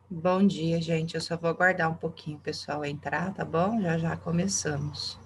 Bom dia, gente. Eu só vou aguardar um pouquinho o pessoal entrar, tá bom? Já já começamos.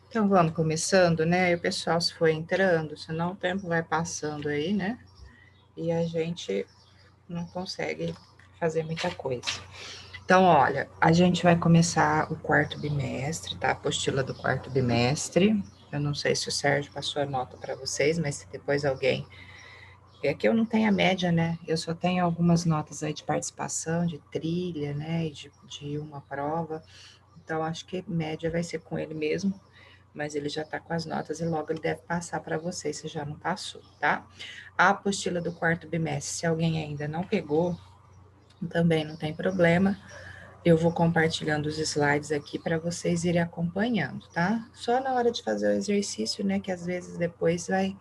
Então vamos começando, né? E o pessoal se for entrando, senão o tempo vai passando aí, né? E a gente não consegue fazer muita coisa. Então, olha, a gente vai começar o quarto bimestre, tá? A apostila do quarto bimestre. Eu não sei se o Sérgio passou a nota para vocês, mas se depois alguém. É que eu não tenho a média, né? Eu só tenho algumas notas aí de participação, de trilha, né? E de uma prova. Então, acho que média vai ser com ele mesmo, mas ele já está com as notas e logo ele deve passar para vocês, se já não passou, tá? A apostila do quarto bimestre, se alguém ainda não pegou, também não tem problema. Eu vou compartilhando os slides aqui para vocês irem acompanhando, tá? Só na hora de fazer o exercício, né? Que às vezes depois vai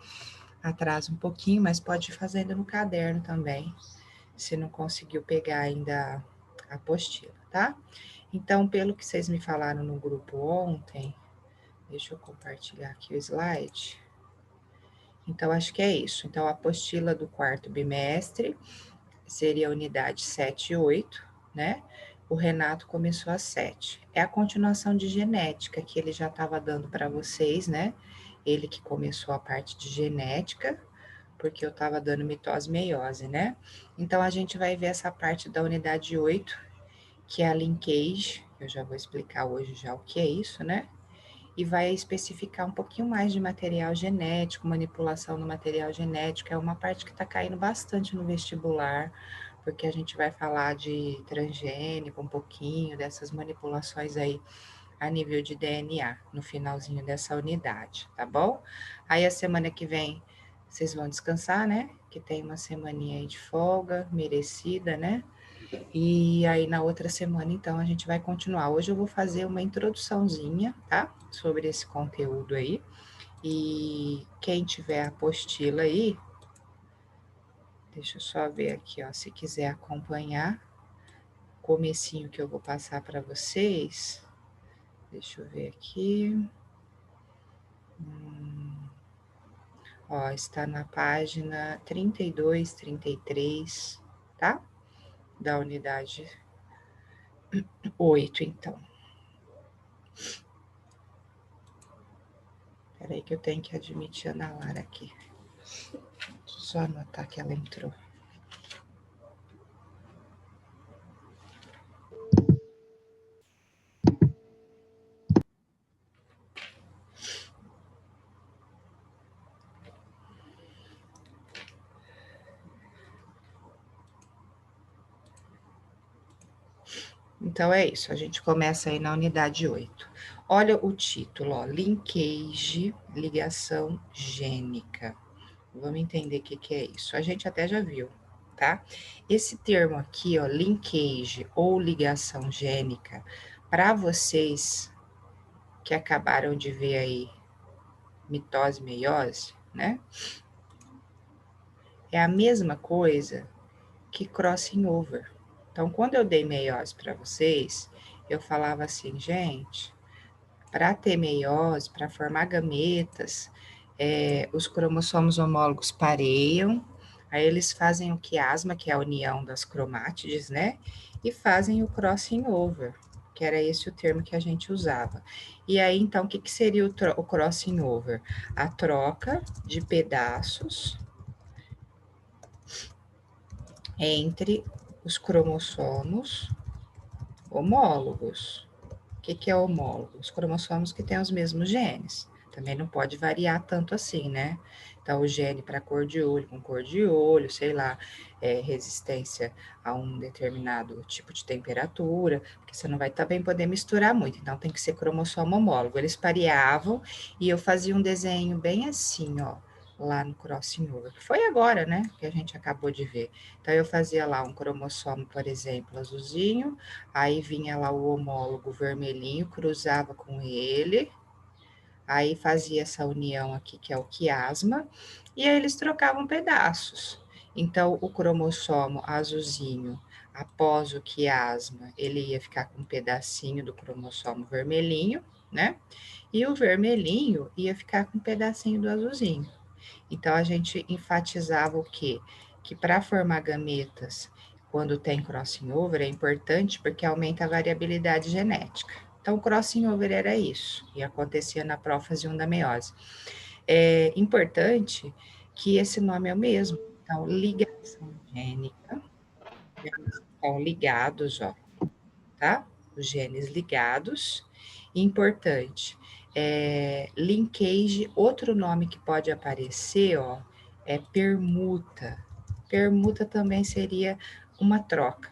atrasa um pouquinho, mas pode ir fazendo no caderno também, se não conseguiu pegar ainda a apostila, tá? Então, pelo que vocês me falaram no grupo ontem, deixa eu compartilhar aqui o slide. Então, acho que é isso. Então, a apostila do quarto bimestre seria a unidade 7 e 8, né? O Renato começou às 7. É a continuação de genética que ele já estava dando para vocês, né? Ele que começou a parte de genética, porque eu estava dando mitose e meiose, né? Então, a gente vai ver essa parte da unidade 8, que é a linkage, eu já vou explicar hoje já o que é isso, né? E vai especificar um pouquinho mais de material genético, manipulação do material genético, é uma parte que está caindo bastante no vestibular, porque a gente vai falar de transgênico, um pouquinho dessas manipulações aí a nível de DNA, no finalzinho dessa unidade, tá bom? Aí a semana que vem vocês vão descansar, né? Que tem uma semaninha aí de folga, merecida, né? E aí, na outra semana, então, a gente vai continuar. Hoje eu vou fazer uma introduçãozinha, tá? Sobre esse conteúdo aí. E quem tiver a apostila aí, deixa eu só ver aqui, ó, se quiser acompanhar o comecinho que eu vou passar para vocês. Deixa eu ver aqui. Ó, está na página 32, 33, tá? Da unidade 8, então. Peraí que eu tenho que admitir a Ana Lara aqui. Só anotar que ela entrou. Então é isso, a gente começa aí na unidade 8. Olha o título, ó, linkage, ligação gênica. Vamos entender o que é isso. A gente até já viu, tá? Esse termo aqui, ó, linkage ou ligação gênica, para vocês que acabaram de ver aí mitose e meiose, né? É a mesma coisa que crossing over. Então, quando eu dei meiose para vocês, eu falava assim, gente, para ter meiose, para formar gametas, os cromossomos homólogos pareiam, aí eles fazem o quiasma, que é a união das cromátides, né? E fazem o crossing over, que era esse o termo que a gente usava. E aí, então, o que seria o crossing over? A troca de pedaços entre os cromossomos homólogos. O que é homólogo? Os cromossomos que têm os mesmos genes. Também não pode variar tanto assim, né? Então, o gene para cor de olho com cor de olho, sei lá, resistência a um determinado tipo de temperatura, porque você não vai também poder misturar muito. Então, tem que ser cromossomo homólogo. Eles pareavam e eu fazia um desenho bem assim, ó, lá no crossing over, que foi agora, né, que a gente acabou de ver. Então, eu fazia lá um cromossomo, por exemplo, azulzinho, aí vinha lá o homólogo vermelhinho, cruzava com ele, aí fazia essa união aqui, que é o quiasma, e aí eles trocavam pedaços. Então, o cromossomo azulzinho, após o quiasma, ele ia ficar com um pedacinho do cromossomo vermelhinho, né? E o vermelhinho ia ficar com um pedacinho do azulzinho. Então, a gente enfatizava o quê? Que para formar gametas, quando tem crossing over, é importante porque aumenta a variabilidade genética. Então, o crossing over era isso, e acontecia na prófase 1 da meiose. É importante que esse nome é o mesmo. Então, ligação gênica, eles estão ligados, ó, tá? Os genes ligados. Importante, linkage, outro nome que pode aparecer, ó, é permuta. Permuta também seria uma troca,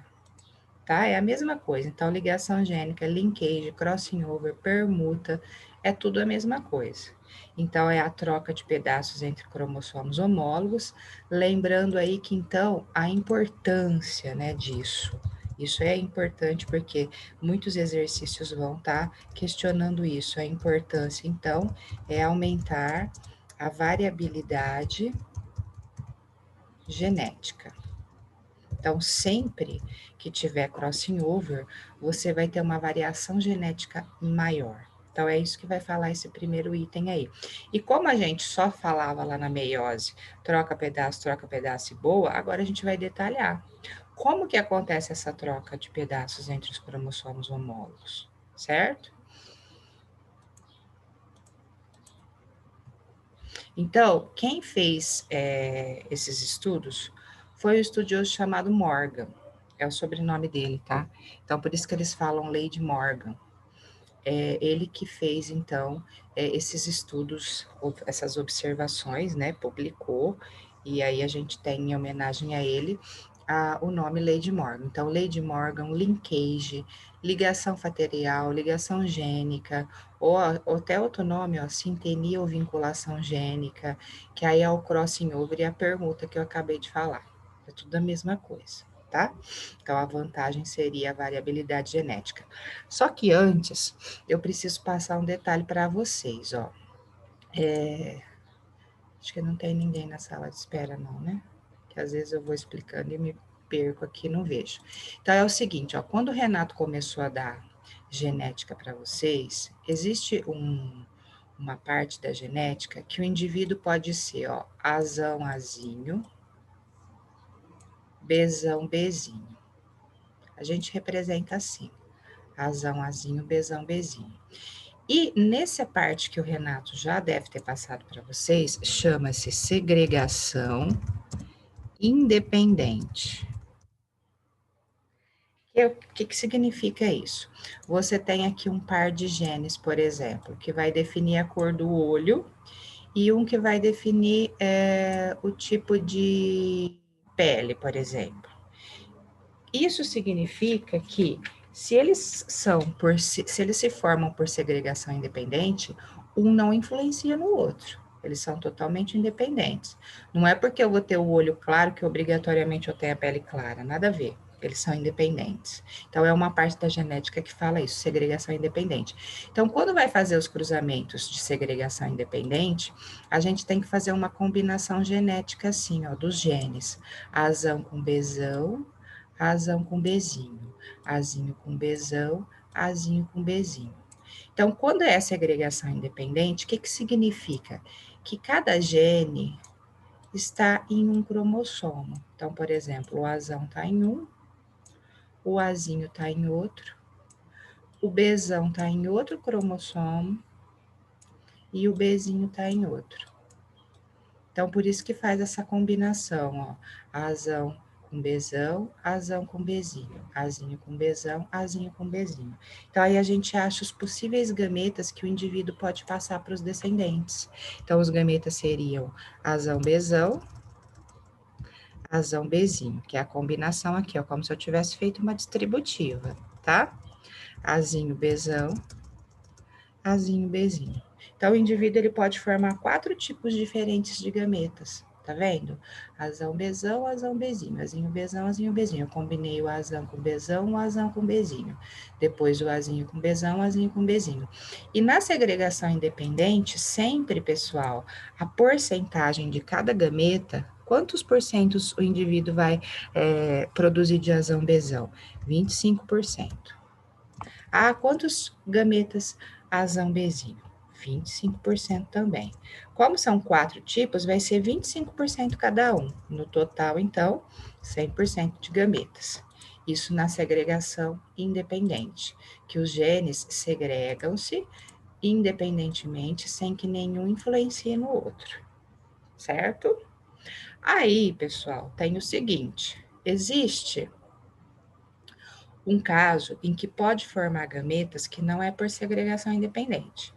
tá? É a mesma coisa. Então, ligação gênica, linkage, crossing over, permuta, é tudo a mesma coisa. Então, é a troca de pedaços entre cromossomos homólogos, lembrando aí que, então, a importância, né, disso. Isso é importante porque muitos exercícios vão estar questionando isso. A importância, então, é aumentar a variabilidade genética. Então, sempre que tiver crossing over, você vai ter uma variação genética maior. Então, é isso que vai falar esse primeiro item aí. E como a gente só falava lá na meiose, troca pedaço e boa, agora a gente vai detalhar. Como que acontece essa troca de pedaços entre os cromossomos homólogos, certo? Então, quem fez esses estudos foi o estudioso chamado Morgan, é o sobrenome dele, tá? Então, por isso que eles falam lei de Morgan. É ele que fez, então, esses estudos, essas observações, né? Publicou, e aí a gente tem, em homenagem a ele, o nome Lei Morgan. Então, Lei Morgan, linkage, ligação fatorial, ligação gênica, ou até outro nome, ó, sintenia ou vinculação gênica, que aí é o crossing over e a permuta que eu acabei de falar. É tudo a mesma coisa, tá? Então, a vantagem seria a variabilidade genética. Só que antes, eu preciso passar um detalhe para vocês, ó. Acho que não tem ninguém na sala de espera, não, né? Que às vezes eu vou explicando e me perco aqui e não vejo. Então, é o seguinte, ó, quando o Renato começou a dar genética para vocês, existe uma parte da genética que o indivíduo pode ser, ó, Azão, Azinho, Bzão, Bzinho. A gente representa assim, Azão, Azinho, Bzão, Bzinho. E nessa parte que o Renato já deve ter passado para vocês, chama-se segregação independente. O que significa isso? Você tem aqui um par de genes, por exemplo, que vai definir a cor do olho e um que vai definir o tipo de pele, por exemplo. Isso significa que se eles se eles se formam por segregação independente, um não influencia no outro. Eles são totalmente independentes. Não é porque eu vou ter o olho claro que obrigatoriamente eu tenho a pele clara, nada a ver. Eles são independentes. Então, é uma parte da genética que fala isso, segregação independente. Então, quando vai fazer os cruzamentos de segregação independente, a gente tem que fazer uma combinação genética assim, ó, dos genes. Azão com Bzão, Azão com Bzinho, Azinho com Bzão, Azinho com Bzinho. Então, quando é segregação independente, o que significa? Que cada gene está em um cromossomo. Então, por exemplo, o Azão está em um, o Azinho está em outro, o Bzão está em outro cromossomo e o Bzinho está em outro. Então, por isso que faz essa combinação, ó, Azão com Bzão, Azão com Bzinho, Azinho com Bzão, Azinho com Bzinho. Então, aí a gente acha os possíveis gametas que o indivíduo pode passar para os descendentes. Então, os gametas seriam Azão, Bzão, Azão, Bzinho, que é a combinação aqui, ó, como se eu tivesse feito uma distributiva, tá? Azinho, Bzão, Azinho, Bzinho. Então, o indivíduo ele pode formar 4 tipos diferentes de gametas, tá vendo? Azão, Bzão, Azão, Bzinho, Azinho, Bzão, Azinho, Bzinho. Eu combinei o Azão com Bzão, o Azão com Bzinho. Depois o Azinho com Bzão, o Azinho com Bzinho. E na segregação independente, sempre, pessoal, a porcentagem de cada gameta, quantos porcentos o indivíduo vai produzir de Azão, Bzão? 25%. Ah, quantos gametas Azão, Bzinho? 25% também. Como são 4 tipos, vai ser 25% cada um. No total, então, 100% de gametas. Isso na segregação independente, que os genes segregam-se independentemente, sem que nenhum influencie no outro, certo? Aí, pessoal, tem o seguinte: existe um caso em que pode formar gametas que não é por segregação independente.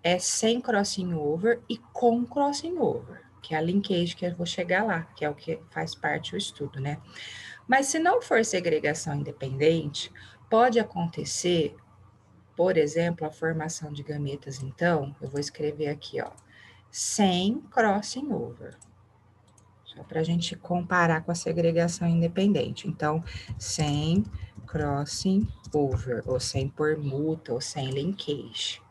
É sem crossing over e com crossing over, que é a linkage que eu vou chegar lá, que é o que faz parte do estudo, né? Mas se não for segregação independente, pode acontecer, por exemplo, a formação de gametas, então, eu vou escrever aqui, ó, sem crossing over. Só para a gente comparar com a segregação independente. Então, sem crossing over, ou sem permuta, ou sem linkage,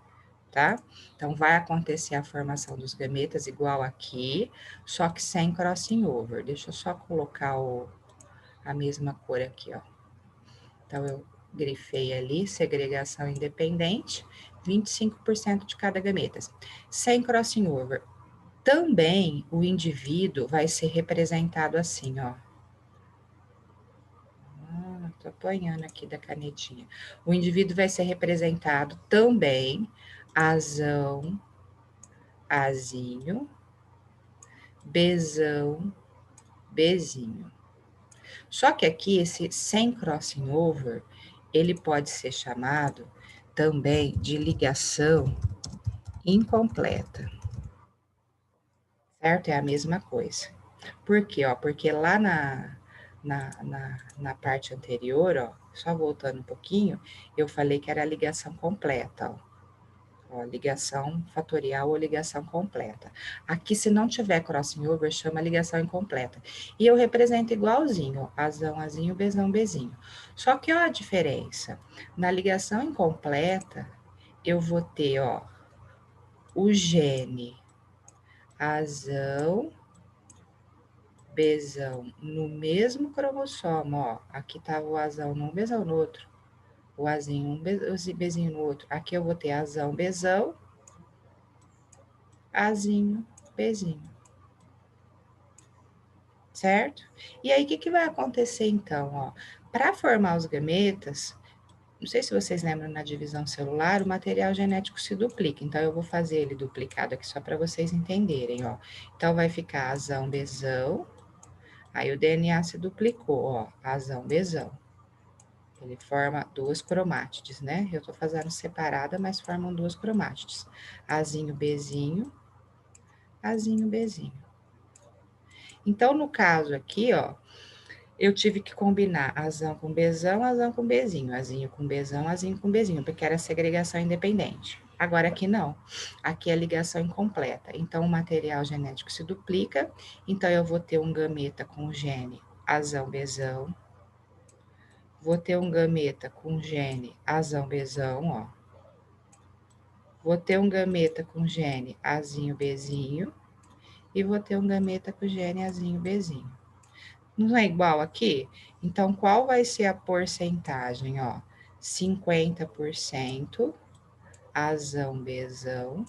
tá? Então, vai acontecer a formação dos gametas igual aqui, só que sem crossing over. Deixa eu só colocar a mesma cor aqui, ó. Então, eu grifei ali, segregação independente, 25% de cada gameta. Sem crossing over. Também o indivíduo vai ser representado assim, ó. Tô apanhando aqui da canetinha. O indivíduo vai ser representado também Azão, Azinho, Bzão, Bzinho. Só que aqui, esse sem crossing over, ele pode ser chamado também de ligação incompleta. Certo? É a mesma coisa. Por quê? Ó, porque lá na parte anterior, ó, só voltando um pouquinho, eu falei que era a ligação completa, ó. Ó, ligação fatorial ou ligação completa. Aqui, se não tiver crossing over, chama ligação incompleta. E eu represento igualzinho, Azão, Azinho, Bzão, Bzinho. Só que, ó, a diferença. Na ligação incompleta, eu vou ter, ó, o gene Azão, Bzão no mesmo cromossomo, ó. Aqui tava o Azão num, Bzão no outro. O Azinho, o Bzinho no outro. Aqui eu vou ter Azão, Bzão, Azinho, Bzinho. Certo? E aí, o que vai acontecer então, ó? Para formar os gametas, não sei se vocês lembram na divisão celular, o material genético se duplica. Então, eu vou fazer ele duplicado aqui só para vocês entenderem, ó. Então, vai ficar Azão, Bzão. Aí, o DNA se duplicou, ó. Azão, Bzão. Ele forma duas cromátides, né? Eu tô fazendo separada, mas formam duas cromátides. Azinho, Bzinho. Azinho, Bzinho. Então, no caso aqui, ó, eu tive que combinar Azão com Bzão, Azão com Bzinho, Azinho com Bzão, Azinho com Bzinho, porque era segregação independente. Agora aqui não, aqui é ligação incompleta. Então, o material genético se duplica, então eu vou ter um gameta com gene Azão, Bzão, vou ter um gameta com gene Azão, Bzão, ó. Vou ter um gameta com gene Azinho, Bzinho, e vou ter um gameta com gene Azinho, Bzinho. Não é igual aqui? Então, qual vai ser a porcentagem, ó? 50% Azão, Bzão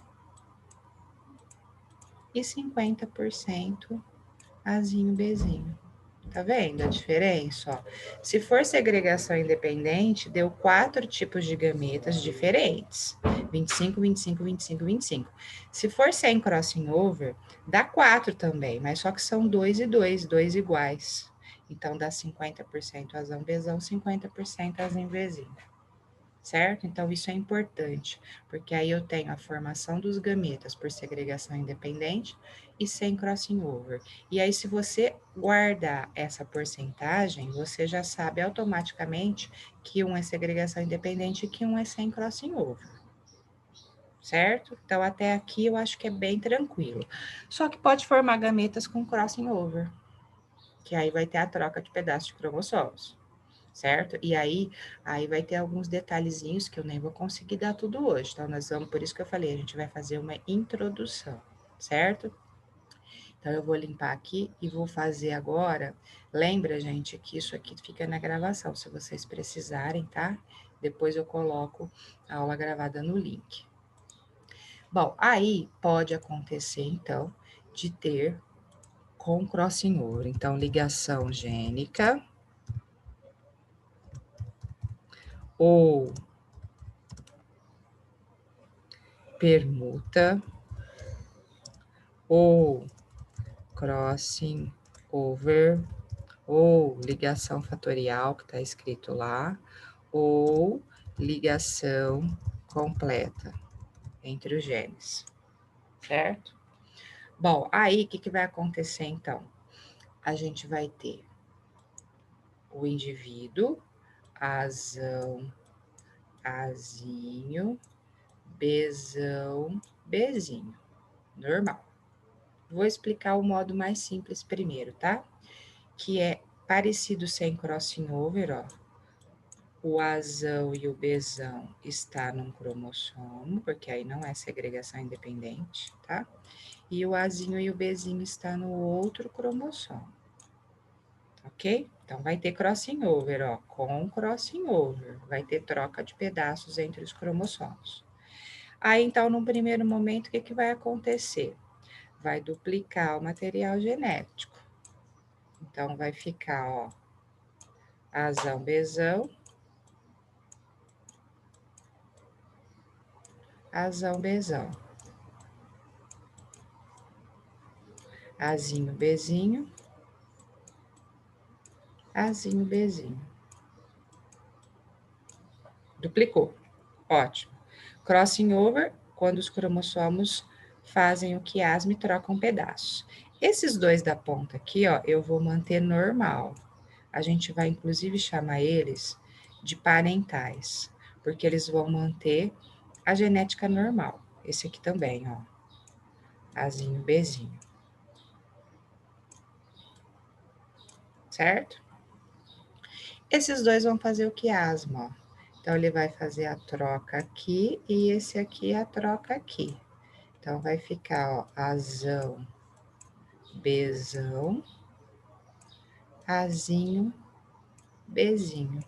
e 50% Azinho, Bzinho. Tá vendo a diferença, ó? Se for segregação independente, deu 4 tipos de gametas diferentes. 25, 25, 25, 25. Se for sem crossing over, dá 4 também, mas só que são 2 e 2, 2 iguais. Então, dá 50% Azão, Bzão, 50% Azinho, Bzinho. Certo? Então, isso é importante, porque aí eu tenho a formação dos gametas por segregação independente e sem crossing over. E aí, se você guardar essa porcentagem, você já sabe automaticamente que um é segregação independente e que um é sem crossing over. Certo? Então, até aqui eu acho que é bem tranquilo. Só que pode formar gametas com crossing over, que aí vai ter a troca de pedaços de cromossomos. Certo? E aí vai ter alguns detalhezinhos que eu nem vou conseguir dar tudo hoje. Então, nós vamos, por isso que eu falei, a gente vai fazer uma introdução, certo? Então, eu vou limpar aqui e vou fazer agora. Lembra, gente, que isso aqui fica na gravação, se vocês precisarem, tá? Depois eu coloco a aula gravada no link. Bom, aí pode acontecer, então, de ter com crossing over. Então, ligação gênica ou permuta ou crossing over, ou ligação fatorial, que está escrito lá, ou ligação completa entre os genes, certo? Bom, aí o que vai acontecer então? A gente vai ter o indivíduo, Azão, Azinho, Bzão, Bzinho, normal. Vou explicar o modo mais simples primeiro, tá? Que é parecido sem crossing over, ó. O Azão e o Bzão está num cromossomo, porque aí não é segregação independente, tá? E o Azinho e o Bzinho está no outro cromossomo, ok? Então, vai ter crossing over, ó, com crossing over. Vai ter troca de pedaços entre os cromossomos. Aí, então, no primeiro momento, o que vai acontecer? Vai duplicar o material genético. Então, vai ficar, ó, Azão, Bzão, Azão, Bzão. Azinho, Bzinho, Azinho, Bzinho. Duplicou. Ótimo. Crossing over, quando os cromossomos fazem o quiasma e trocam pedaços. Esses dois da ponta aqui, ó, eu vou manter normal. A gente vai, inclusive, chamar eles de parentais, porque eles vão manter a genética normal. Esse aqui também, ó. Azinho, Bzinho. Certo? Esses dois vão fazer o quiasma, ó. Então, ele vai fazer a troca aqui e esse aqui a troca aqui. Então, vai ficar, ó, Azão, Bzão, Azinho, Bzinho.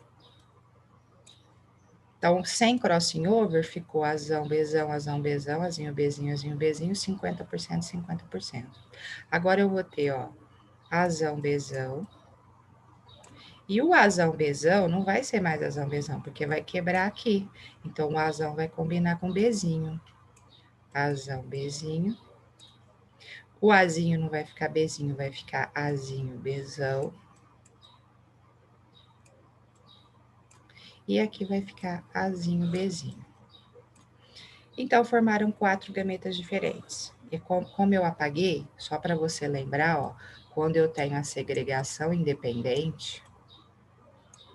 Então, sem crossing over, ficou Azão, Bzão, Azão, Bzão, Azinho, Bzinho, 50%, 50%. Agora, eu vou ter, ó, Azão, Bzão. E o Azão, Bzão não vai ser mais Azão, Bzão, porque vai quebrar aqui. Então, o Azão vai combinar com Bzinho. Azão, Bzinho. O Azinho não vai ficar Bzinho, vai ficar Azinho, Bzão. E aqui vai ficar Azinho, Bzinho. Então, formaram 4 gametas diferentes. E como eu apaguei, só para você lembrar, ó, quando eu tenho a segregação independente,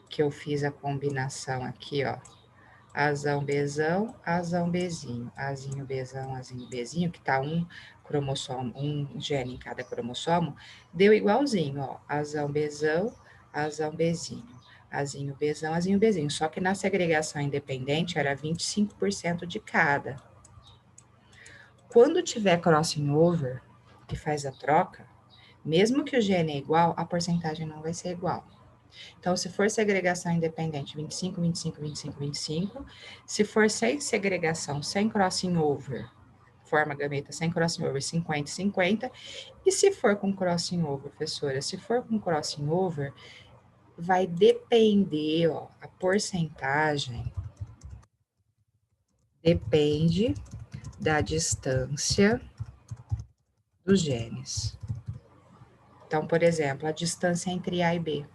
que eu fiz a combinação aqui, ó, Azão, Bzão, Azão, Bzinho, Azinho, Bzão, Azinho, Bzinho, que tá um cromossomo, um gene em cada cromossomo, deu igualzinho, ó, Azão, Bzão, Azão, Bzinho, Azinho, Bzão, Azinho, Bzinho. Só que na segregação independente era 25% de cada. Quando tiver crossing over, que faz a troca, mesmo que o gene é igual, a porcentagem não vai ser igual. Então, se for segregação independente, 25, 25, 25, 25. Se for sem segregação, sem crossing over, forma gameta sem crossing over, 50, 50. E se for com crossing over, professora, se for com crossing over, vai depender, ó, a porcentagem depende da distância dos genes. Então, por exemplo, a distância entre A e B.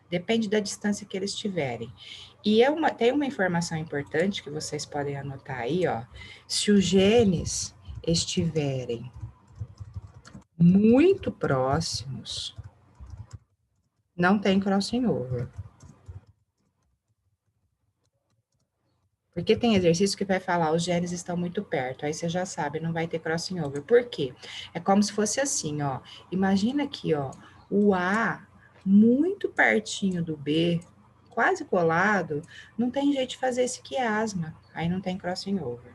Depende da distância que eles tiverem. E tem uma informação importante que vocês podem anotar aí, ó. Se os genes estiverem muito próximos, não tem crossing over. Porque tem exercício que vai falar, os genes estão muito perto, aí você já sabe, não vai ter crossing over. Por quê? É como se fosse assim, ó. Imagina aqui, ó, o A muito pertinho do B, quase colado, não tem jeito de fazer esse quiasma, aí não tem crossing over.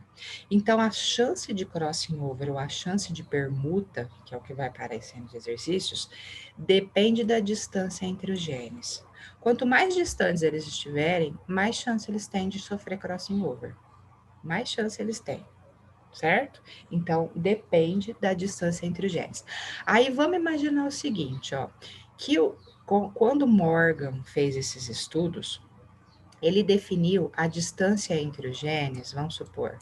Então, a chance de crossing over ou a chance de permuta, que é o que vai aparecer nos exercícios, depende da distância entre os genes. Quanto mais distantes eles estiverem, mais chance eles têm de sofrer crossing over. Mais chance eles têm, certo? Então, depende da distância entre os genes. Aí, vamos imaginar o seguinte, ó, que quando Morgan fez esses estudos, ele definiu a distância entre os genes, vamos supor,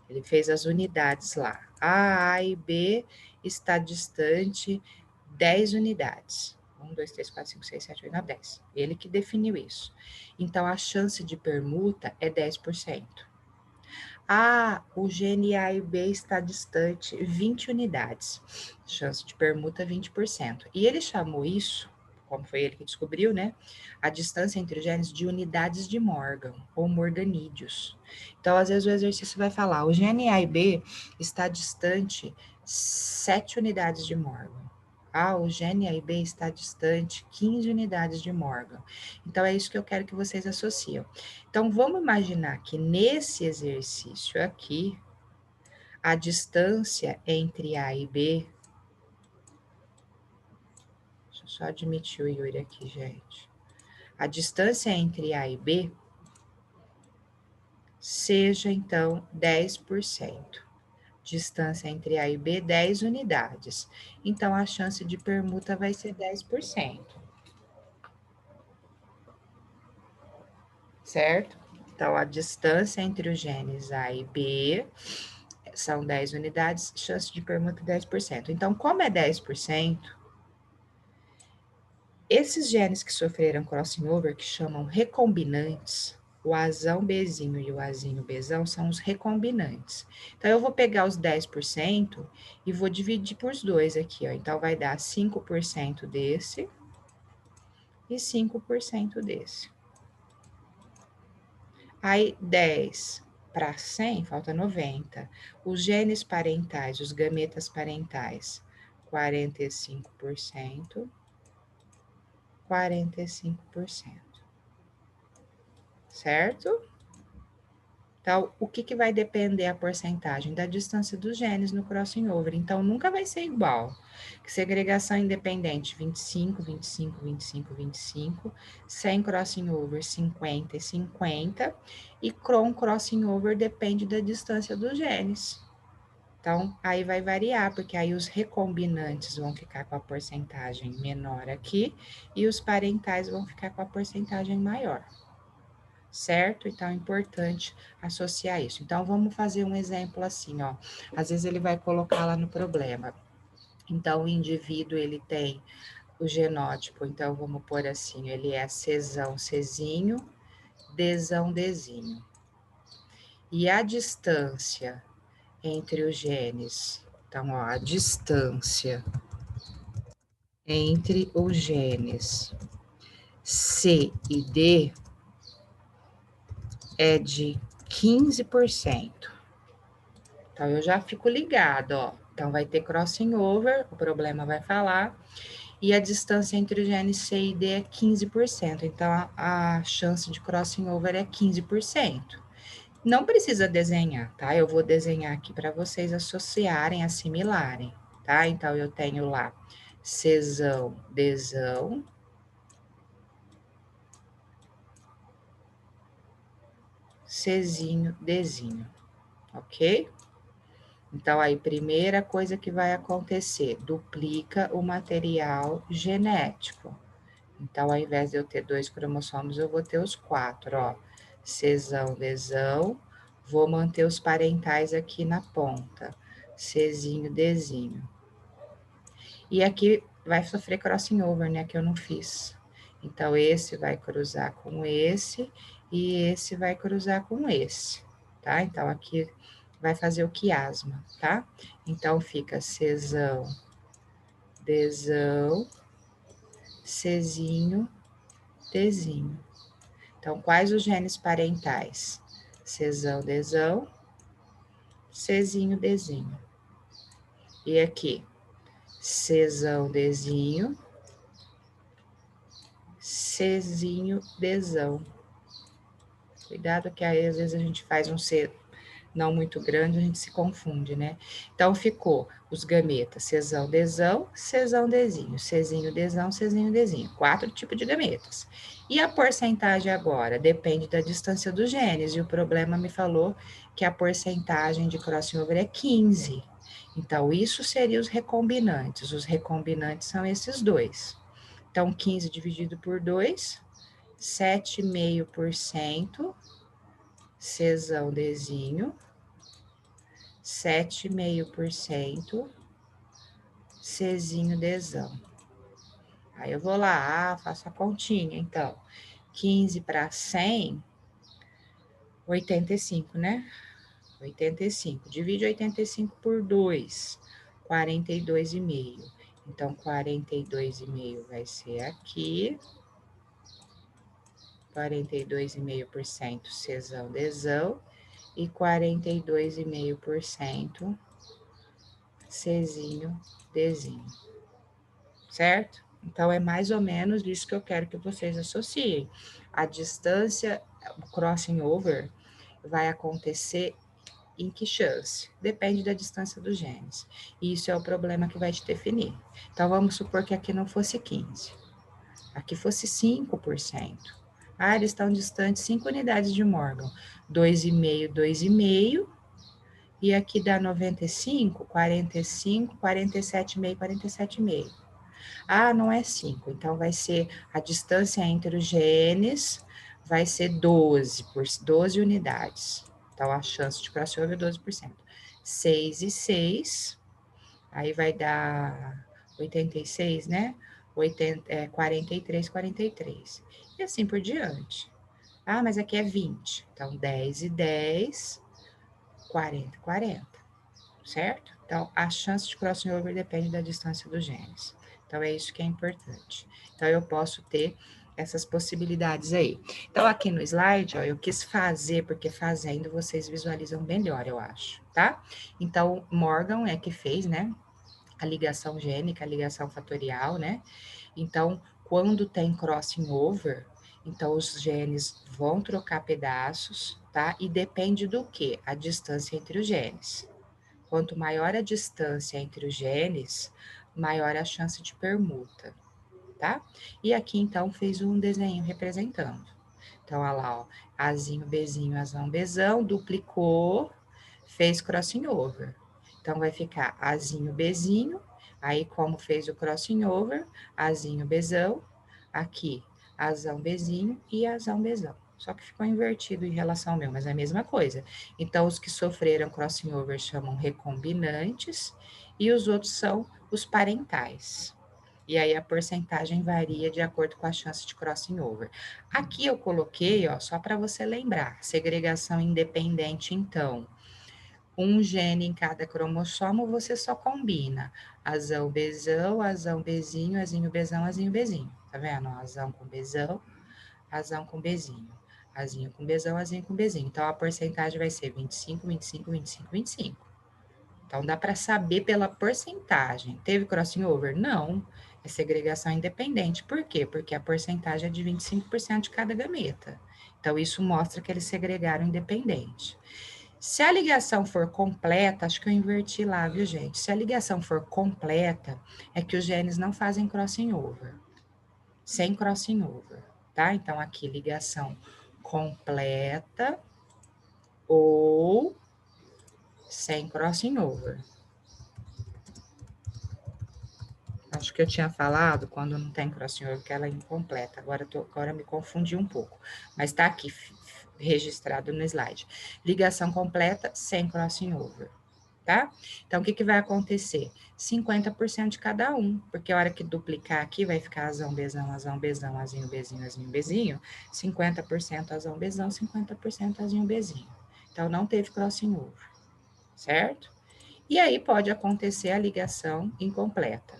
ele fez as unidades lá. A e B está distante 10 unidades. 1, 2, 3, 4, 5, 6, 7, 8, 9, 10. Ele que definiu isso. Então, a chance de permuta é 10%. O gene A e B está distante 20 unidades. Chance de permuta 20%. E ele chamou isso, como foi ele que descobriu, né? A distância entre os genes de unidades de Morgan, ou morganídeos. Então, às vezes o exercício vai falar, o gene A e B está distante 7 unidades de Morgan. O gene A e B está distante 15 unidades de Morgan. Então, é isso que eu quero que vocês associem. Então, vamos imaginar que nesse exercício aqui, a distância entre A e B. Deixa eu só admitir o Yuri aqui, gente. A distância entre A e B seja, então, 10%. Distância entre A e B, 10 unidades. Então, a chance de permuta vai ser 10%. Certo? Então, a distância entre os genes A e B são 10 unidades, chance de permuta 10%. Então, como é 10%, esses genes que sofreram crossing over, que chamam recombinantes, o azão Bzinho e o azinho Bzão são os recombinantes. Então, eu vou pegar os 10% e vou dividir por 2 aqui, ó. Então, vai dar 5% desse e 5% desse. Aí, 10 para 100, falta 90. Os genes parentais, os gametas parentais, 45%, 45%. Certo? Então, o que vai depender a porcentagem? Da distância dos genes no crossing over. Então, nunca vai ser igual. Segregação independente, 25, 25, 25, 25. Sem crossing over, 50 e 50. E com crossing over depende da distância dos genes. Então, aí vai variar, porque aí os recombinantes vão ficar com a porcentagem menor aqui e os parentais vão ficar com a porcentagem maior. Certo? Então, é importante associar isso. Então, vamos fazer um exemplo assim, ó. Às vezes ele vai colocar lá no problema. Então, o indivíduo, ele tem o genótipo, então vamos pôr assim, ele é Czão, Czinho, Dzão, Dzinho. E a distância entre os genes, então, ó, a distância entre os genes C e D é de 15%. Então, eu já fico ligado, ó. Então, vai ter crossing over, o problema vai falar, e a distância entre os genes C e D é 15%. Então, a chance de crossing over é 15%. Não precisa desenhar, tá? Eu vou desenhar aqui para vocês associarem, assimilarem, tá? Então, eu tenho lá Czão, Dzão, Czinho, Dzinho, ok? Então, aí, primeira coisa que vai acontecer, duplica o material genético. Então, ao invés de eu ter 2 cromossomos, eu vou ter os 4, ó. Czão, Dzão, vou manter os parentais aqui na ponta. Czinho, Dzinho. E aqui vai sofrer crossing over, né, que eu não fiz. Então, esse vai cruzar com esse, e esse vai cruzar com esse, tá? Então, aqui vai fazer o quiasma, tá? Então, fica Czão, Dzão, Czinho, Dzinho. Então, quais os genes parentais? Czão, Dzão, Czinho, Dzinho. E aqui, Czão, Dzinho, Czinho, Dzão. Cuidado que aí, às vezes, a gente faz um C não muito grande, a gente se confunde, né? Então, ficou os gametas, Czão, Dzão, Czão, Dzinho, Czinho, Dzão, Czinho, Dzinho. 4 tipos de gametas. E a porcentagem agora? Depende da distância dos genes. E o problema me falou que a porcentagem de crossover é 15. Então, isso seria os recombinantes. Os recombinantes são esses dois. Então, 15 dividido por 2, 7,5%, Czão, Dzinho, 7,5%, Czinho, Dzão. Aí eu vou lá, faço a continha, então. 15 para 100, 85, né? 85. Divide 85 por 2, 42,5. Então, 42,5 vai ser aqui. 42,5% Czão, Dzão. E 42,5% Czinho, Dzinho. Certo? Então, é mais ou menos isso que eu quero que vocês associem. A distância, o crossing over, vai acontecer em que chance? Depende da distância dos genes. E isso é o problema que vai te definir. Então, vamos supor que aqui não fosse 15. Aqui fosse 5%. Ah, eles estão distantes 5 unidades de Morgan. 2,5, 2,5. E aqui dá 95, 45, 47,5, 47,5. Ah, não é 5, então vai ser a distância entre os genes, vai ser 12, por 12 unidades. Então, a chance de crossover é 12%. 6 e 6, aí vai dar 86, né? 43, 43. E assim por diante. Ah, mas aqui é 20. Então, 10 e 10, 40 e 40. Certo? Então, a chance de crossover depende da distância dos genes. Então, é isso que é importante. Então, eu posso ter essas possibilidades aí. Então, aqui no slide, ó, eu quis fazer, porque fazendo vocês visualizam melhor, eu acho, tá? Então, Morgan é que fez, né? A ligação gênica, a ligação fatorial, né? Então, quando tem crossing over, então os genes vão trocar pedaços, tá? E depende do quê? A distância entre os genes. Quanto maior a distância entre os genes, maior a chance de permuta, tá? E aqui, então, fez um desenho representando. Então, olha lá, ó, Azinho, Bzinho, Azão, Bzão, duplicou, fez crossing over. Então, vai ficar Azinho, Bzinho, aí como fez o crossing over, Azinho, Bzão, aqui, Azão, Bzinho e Azão, Bzão. Só que ficou invertido em relação ao meu, mas é a mesma coisa. Então, os que sofreram crossing over chamam recombinantes e os outros são os parentais. E aí a porcentagem varia de acordo com a chance de crossing over. Aqui eu coloquei, ó, só para você lembrar, segregação independente, então. Um gene em cada cromossomo, você só combina azão, bezão, azão, bezinho, azinho, bezão, azinho, bezinho. Tá vendo? Azão com bezão, azão com bezinho. Azinho com bezão, azinho com bezinho. Então, a porcentagem vai ser 25, 25, 25, 25. Então, dá para saber pela porcentagem. Teve crossing over? Não. É segregação independente. Por quê? Porque a porcentagem é de 25% de cada gameta. Então, isso mostra que eles segregaram independente. Se a ligação for completa, acho que eu inverti lá, viu, gente? Se a ligação for completa, é que os genes não fazem crossing over. Sem crossing over, tá? Então, aqui, ligação completa ou sem crossing over. Acho que eu tinha falado, quando não tem crossing over, que ela é incompleta. Agora me confundi um pouco. Mas está aqui registrado no slide. Ligação completa sem crossing over, tá? Então, o que vai acontecer? 50% de cada um, porque a hora que duplicar aqui, vai ficar azão, bezão, azinho, bezinho, azinho, bezinho. 50% azão, bezão, 50% azinho, bezinho. Então, não teve crossing over, certo? E aí, pode acontecer a ligação incompleta,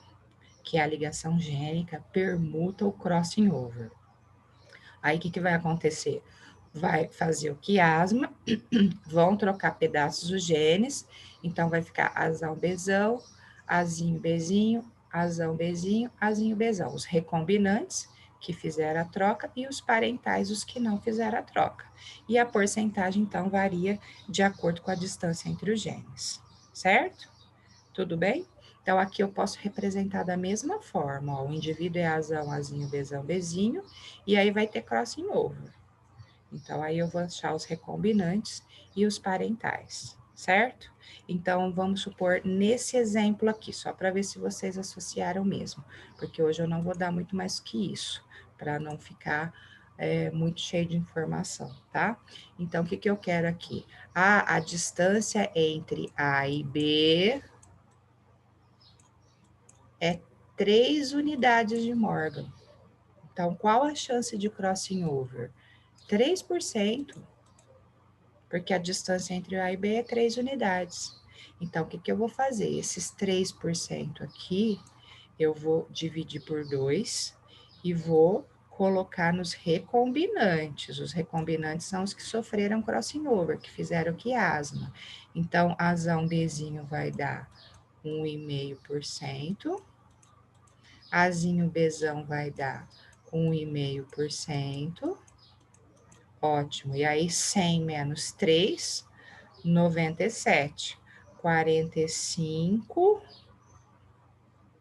que é a ligação gênica, permuta ou crossing over. Aí, o que vai acontecer? Vai fazer o quiasma, vão trocar pedaços dos genes, então vai ficar azão, bezão, azinho, bezinho, azão, bezinho, azinho, bezão. Os recombinantes que fizeram a troca e os parentais, os que não fizeram a troca. E a porcentagem, então, varia de acordo com a distância entre os genes, certo? Tudo bem? Então, aqui eu posso representar da mesma forma, ó, o indivíduo é azão, azinho, bezão, bezinho, e aí vai ter crossing over. Então, aí eu vou achar os recombinantes e os parentais, certo? Então, vamos supor nesse exemplo aqui, só para ver se vocês associaram mesmo, porque hoje eu não vou dar muito mais que isso, para não ficar muito cheio de informação, tá? Então, o que eu quero aqui? A distância entre A e B é 3 unidades de Morgan. Então, qual a chance de crossing over? 3%, porque a distância entre A e B é 3 unidades. Então, o que eu vou fazer? Esses 3% aqui, eu vou dividir por 2 e vou colocar nos recombinantes. Os recombinantes são os que sofreram crossing over, que fizeram quiasma. Então, azão Bzinho vai dar 1,5%. Azinho Bzão vai dar 1,5%. Ótimo. E aí, 100 menos 3, 97. 45,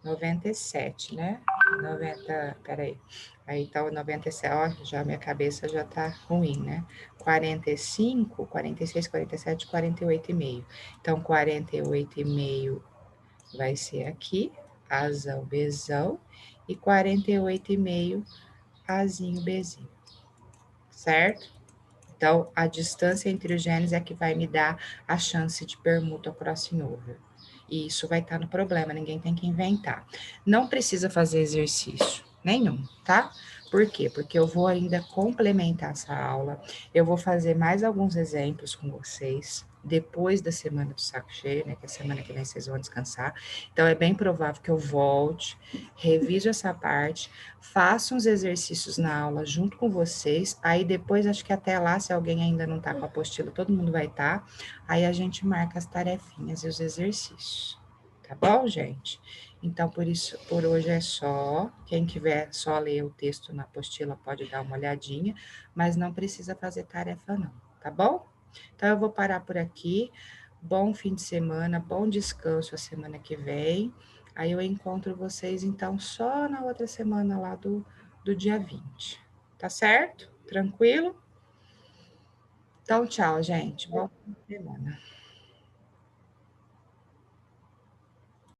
97, né? 90, peraí. Aí, então, 97, ó, já minha cabeça já tá ruim, né? 45, 46, 47, 48,5. Então, 48,5 vai ser aqui, azão, bezão, e 48,5, azinho, bezinho, certo? Então, a distância entre os genes é que vai me dar a chance de permuta ou crossing over. E isso vai estar no problema, ninguém tem que inventar. Não precisa fazer exercício nenhum, tá? Por quê? Porque eu vou ainda complementar essa aula, eu vou fazer mais alguns exemplos com vocês, depois da semana do saco cheio, né, que é a semana que vem vocês vão descansar. Então, é bem provável que eu volte, reviso essa parte, faça uns exercícios na aula junto com vocês, aí depois, acho que até lá, se alguém ainda não tá com a apostila, todo mundo vai estar, aí a gente marca as tarefinhas e os exercícios. Tá bom, gente? Então, por isso, por hoje é só. Quem quiser só ler o texto na apostila pode dar uma olhadinha, mas não precisa fazer tarefa, não, tá bom? Então, eu vou parar por aqui. Bom fim de semana, bom descanso a semana que vem. Aí eu encontro vocês, então, só na outra semana lá do dia 20. Tá certo? Tranquilo? Então, tchau, gente. Bom fim de semana.